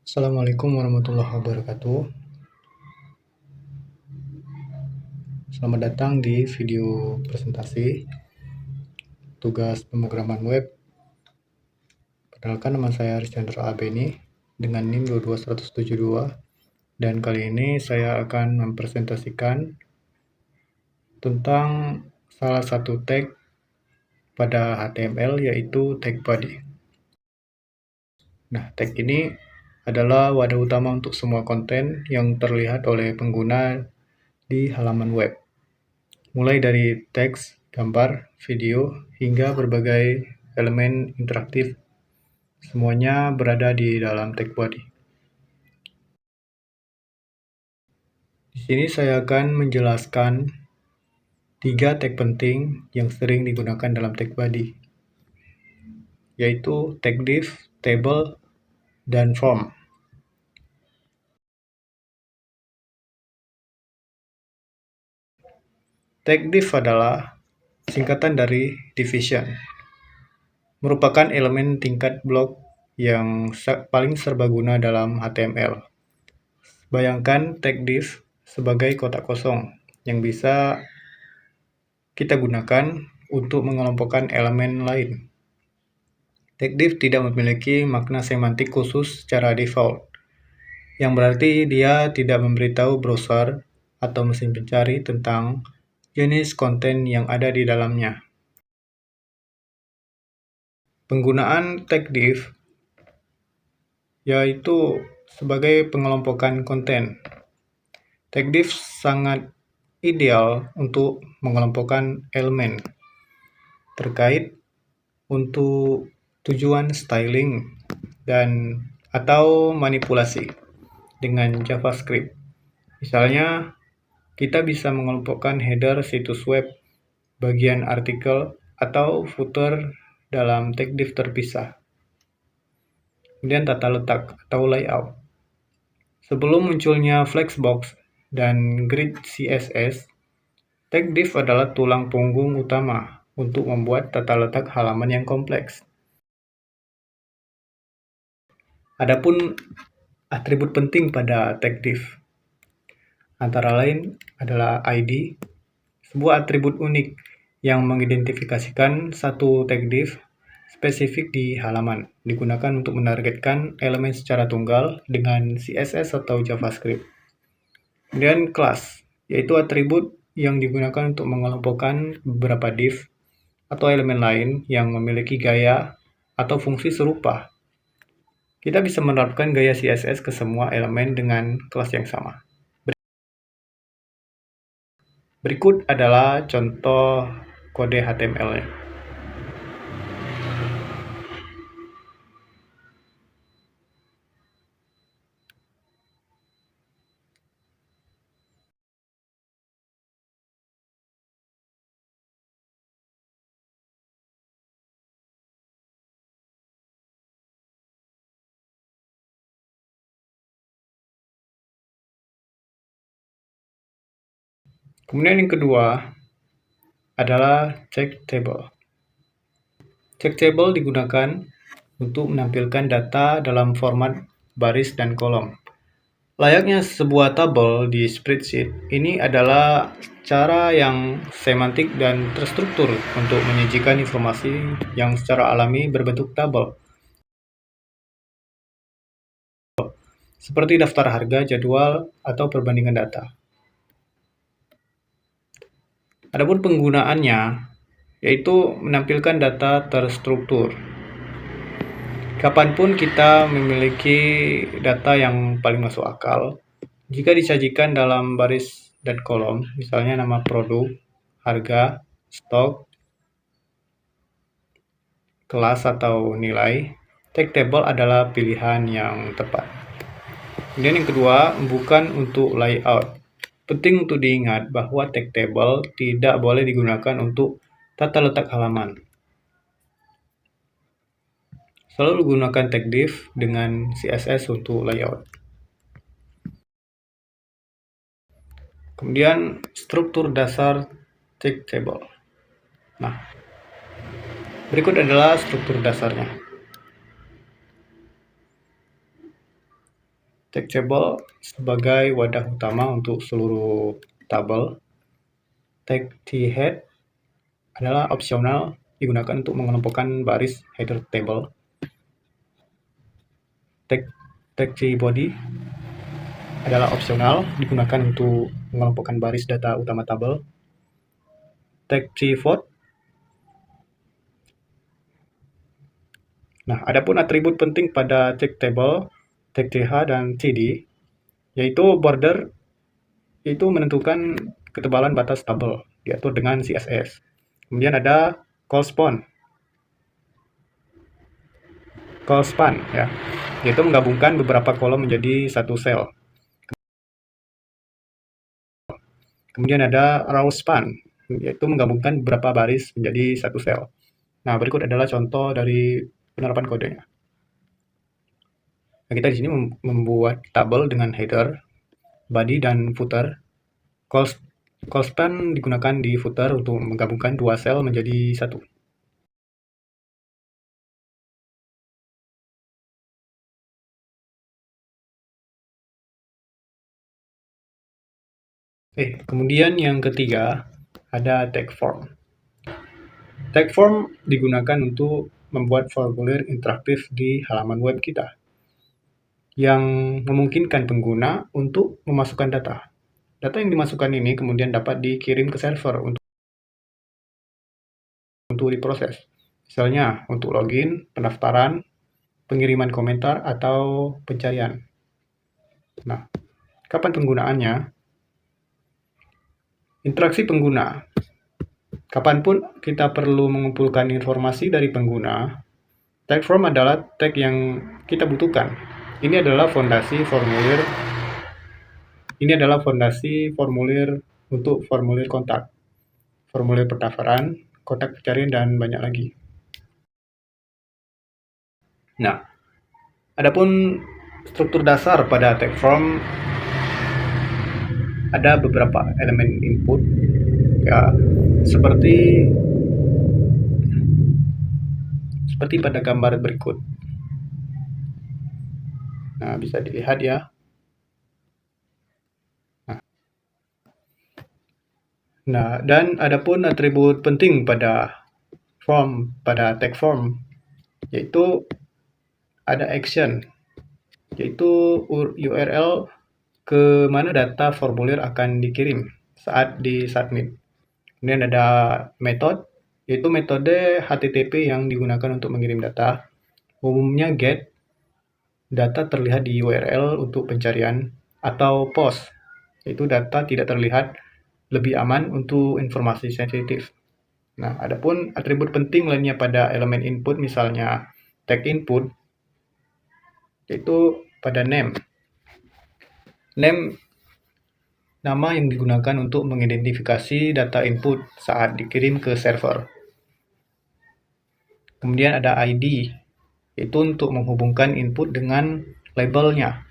Assalamualaikum warahmatullahi wabarakatuh. Selamat datang di video presentasi tugas pemrograman web. Perkenalkan, nama saya Archandra Abeni dengan NIM 22172, dan kali ini saya akan mempresentasikan tentang salah satu tag pada HTML, yaitu tag body. Nah, tag ini adalah wadah utama untuk semua konten yang terlihat oleh pengguna di halaman web, mulai dari teks, gambar, video, hingga berbagai elemen interaktif. Semuanya berada di dalam tag body. Di sini saya akan menjelaskan 3 tag penting yang sering digunakan dalam tag body, yaitu tag div, table, dan form. Tag div adalah singkatan dari division, merupakan elemen tingkat blok yang paling serbaguna dalam HTML. Bayangkan tag div sebagai kotak kosong yang bisa kita gunakan untuk mengelompokkan elemen lain. Tag div tidak memiliki makna semantik khusus secara default, yang berarti dia tidak memberitahu browser atau mesin pencari tentang jenis konten yang ada di dalamnya. Penggunaan tag div yaitu sebagai pengelompokan konten. Tag div sangat ideal untuk mengelompokkan elemen terkait untuk tujuan styling dan atau manipulasi dengan JavaScript. Misalnya, kita bisa mengelompokkan header situs web, bagian artikel, atau footer dalam tag div terpisah. Kemudian tata letak atau layout. Sebelum munculnya Flexbox dan Grid CSS, tag div adalah tulang punggung utama untuk membuat tata letak halaman yang kompleks. Adapun atribut penting pada tag div antara lain adalah ID, sebuah atribut unik yang mengidentifikasikan satu tag div spesifik di halaman, digunakan untuk menargetkan elemen secara tunggal dengan CSS atau JavaScript. Kemudian class, yaitu atribut yang digunakan untuk mengelompokkan beberapa div atau elemen lain yang memiliki gaya atau fungsi serupa. Kita bisa menerapkan gaya CSS ke semua elemen dengan kelas yang sama. Berikut adalah contoh kode HTML-nya. Kemudian yang kedua adalah check table. Check table digunakan untuk menampilkan data dalam format baris dan kolom. Layaknya sebuah tabel di spreadsheet, ini adalah cara yang semantik dan terstruktur untuk menyajikan informasi yang secara alami berbentuk tabel, seperti daftar harga, jadwal, atau perbandingan data. Adapun penggunaannya yaitu menampilkan data terstruktur. Kapanpun kita memiliki data yang paling masuk akal, jika disajikan dalam baris dan kolom, misalnya nama produk, harga, stok, kelas atau nilai, tag table adalah pilihan yang tepat. Kemudian yang kedua, bukan untuk layout. Penting untuk diingat bahwa tag table tidak boleh digunakan untuk tata letak halaman. Selalu gunakan tag div dengan CSS untuk layout. Kemudian struktur dasar tag table. Nah, berikut adalah struktur dasarnya. Tag table sebagai wadah utama untuk seluruh tabel. Tag T-head adalah opsional digunakan untuk mengelompokkan baris header table. Tag T-body adalah opsional digunakan untuk mengelompokkan baris data utama tabel. Tag T-float. Nah, adapun atribut penting pada tag table, tag TH dan TD, yaitu border itu menentukan ketebalan batas tabel diatur dengan CSS. Kemudian ada call span ya, yaitu menggabungkan beberapa kolom menjadi satu sel. Kemudian ada row span, yaitu menggabungkan beberapa baris menjadi satu sel. Nah, berikut adalah contoh dari penerapan kodenya. Nah, kita di sini membuat tabel dengan header, body, dan footer. Call span digunakan di footer untuk menggabungkan dua sel menjadi satu. Kemudian yang ketiga ada tag form. Tag form digunakan untuk membuat formulir interaktif di halaman web kita yang memungkinkan pengguna untuk memasukkan data. Data yang dimasukkan ini kemudian dapat dikirim ke server untuk diproses. Misalnya untuk login, pendaftaran, pengiriman komentar, atau pencarian. Nah, kapan penggunaannya? Interaksi pengguna. Kapanpun kita perlu mengumpulkan informasi dari pengguna, tag form adalah tag yang kita butuhkan. Ini adalah fondasi formulir untuk formulir kontak, formulir pendaftaran, kontak pencarian, dan banyak lagi. Nah, adapun struktur dasar pada tag form ada beberapa elemen input ya, seperti pada gambar berikut. Nah, bisa dilihat ya. Nah, dan adapun atribut penting pada tag form yaitu ada action, yaitu URL ke mana data formulir akan dikirim saat di-submit. Kemudian ada method, yaitu metode HTTP yang digunakan untuk mengirim data. Umumnya get, data terlihat di URL untuk pencarian, atau post, yaitu data tidak terlihat, lebih aman untuk informasi sensitif. Nah, adapun atribut penting lainnya pada elemen input, misalnya tag input, yaitu pada name. Name nama yang digunakan untuk mengidentifikasi data input saat dikirim ke server. Kemudian ada ID, yaitu untuk menghubungkan input dengan labelnya.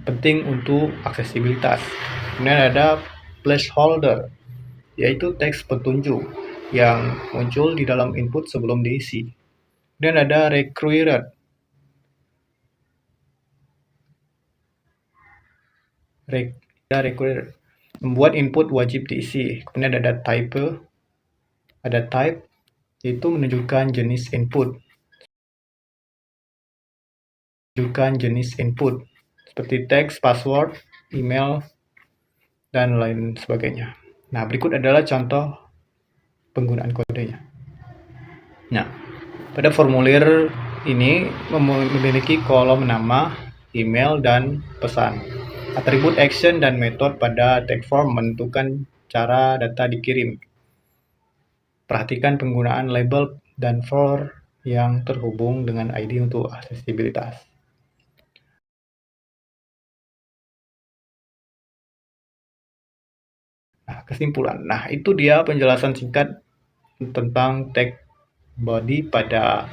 Penting untuk aksesibilitas. Kemudian ada placeholder, yaitu teks petunjuk yang muncul di dalam input sebelum diisi. Dan ada required, membuat input wajib diisi. Kemudian ada type, yaitu menunjukkan jenis input. Seperti teks, password, email, dan lain sebagainya. Nah, berikut adalah contoh penggunaan kodenya. Nah, pada formulir ini memiliki kolom nama, email, dan pesan. Atribut action dan method pada tag form menentukan cara data dikirim. Perhatikan penggunaan label dan for yang terhubung dengan ID untuk aksesibilitas. Nah, kesimpulan. Nah, itu dia penjelasan singkat tentang tag body pada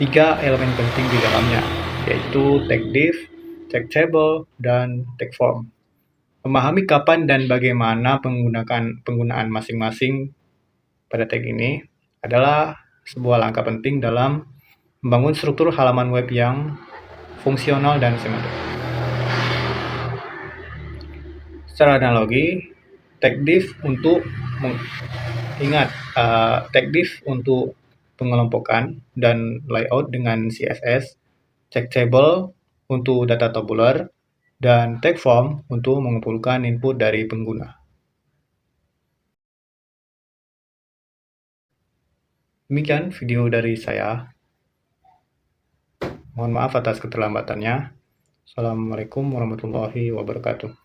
3 elemen penting di dalamnya, yaitu tag div, tag table, dan tag form. Memahami kapan dan bagaimana penggunaan masing-masing pada tag ini adalah sebuah langkah penting dalam membangun struktur halaman web yang fungsional dan semantik. Secara analogi, tagdiff untuk ingat tagdiff untuk pengelompokan dan layout dengan CSS, checktable untuk data tabular, dan tagform untuk mengumpulkan input dari pengguna. Demikian video dari saya. Mohon maaf atas keterlambatannya. Assalamualaikum warahmatullahi wabarakatuh.